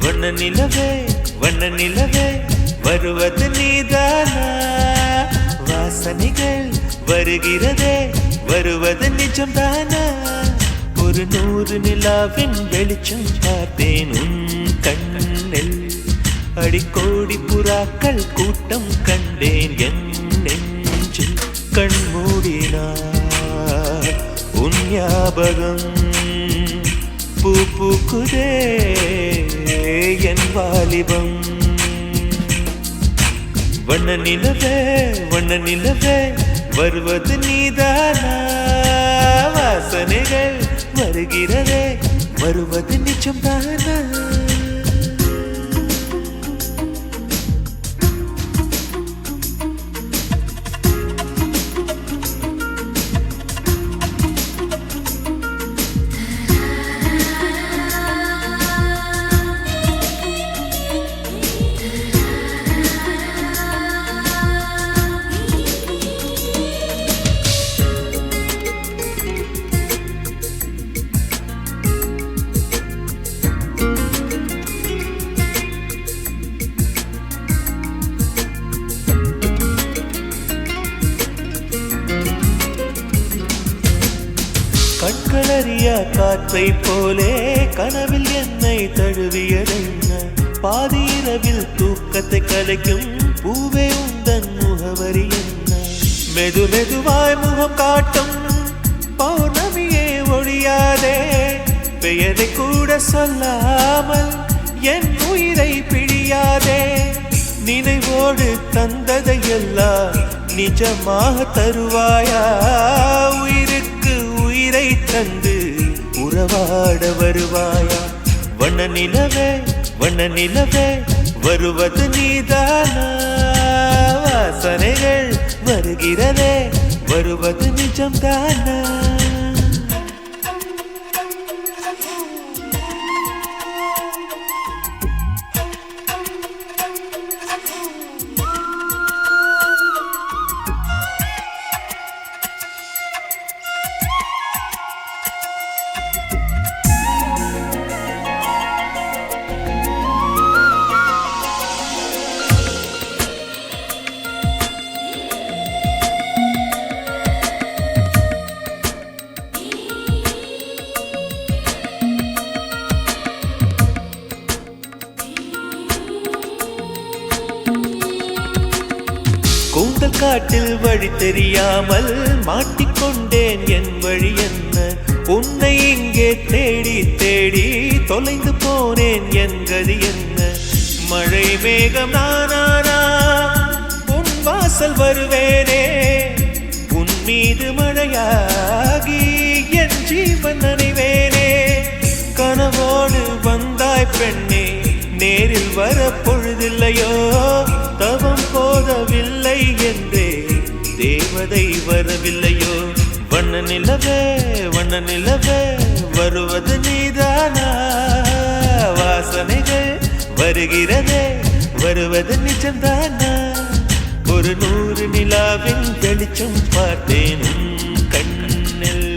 வண்ண நிலவே வண்ண நிலவே வருவது நீதானா? வாசனைகள் வருகிறதே வருவது நிஜம்தானா? ஒரு 100 நிலாவின் வெளிச்சம் பார்த்தேன் உன் கண்ணில். அடிக்கோடி புறாக்கள் கூட்டம் கண்டேன் என் நெஞ்சில். கண்மூடினார் உன் ஞாபகம் பூ பூக்குதே என் வாலிபம். வண்ண நிலவே வண்ண நிலவே வருவது நீதானா? வாசனைகள் வருகிறதே வருவது நிஜம்தானா? கண்களறியா காற்றை போலே கனவில் என்னை தழுவியதென்ன? பாதிரவில் தூக்கத்தை கலைக்கும் பூவே உந்தன் முகவரி என்ன? மெது மெதுவாய் முகம் காட்டும் பௌர்ணமியே ஒழியாதே. பெயரை கூட சொல்லாமல் என் உயிரை பிழியாதே. நினைவோடு தந்ததையெல்லாம் நிஜமாக தருவாயா? உயிருக்கு உயிரை தந்து உறவாட வருவாயா? வண்ண நிலவே வண்ண நிலவே வருவது நீதானா? வாசனைகள் வருகிறதே வருவது நிஜம்தானா? கூந்தல் காட்டில் வழி தெரியாமல் மாட்டிக்கொண்டேன் என் வழி என்ன? உன்னை இங்கே தேடி தேடி தொலைந்து போனேன் என் கதி என்ன? மழை மேகம் நானானா உன் வாசல் வருவேனே. உன் மீது மழையாகி என் ஜீவன் நனைவேனே. கனவோடு வந்தாய் பெண்ணே நேரில் வர பொழுதில்லையோ? தவம் போதவில்லை என்றே தேவதை வரவில்லையோ? வண்ண நிலவே வண்ண நிலவே வருவது நீதானா? வாசனைகள் வருகிறதே வருவது நிஜம்தானா? ஒரு 100 நிலாவின் வெளிச்சம் பார்த்தேன் உன் கண்ணில்.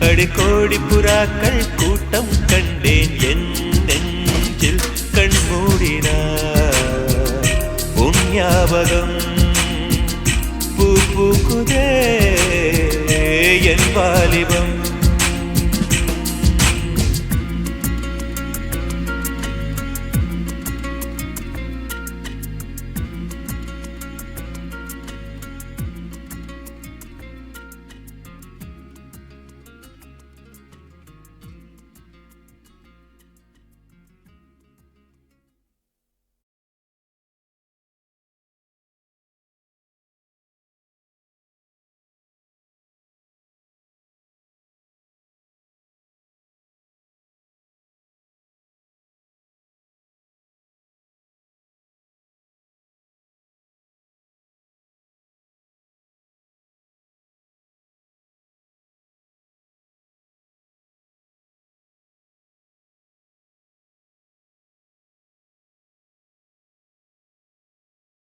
அடிக்கோடி புறாக்கள் கூட்டம் கண்டேன் என் நெஞ்சில். கண்மூடினார் உன் ஞாபகம் பூ பூக்குதே என் வாலிபம்.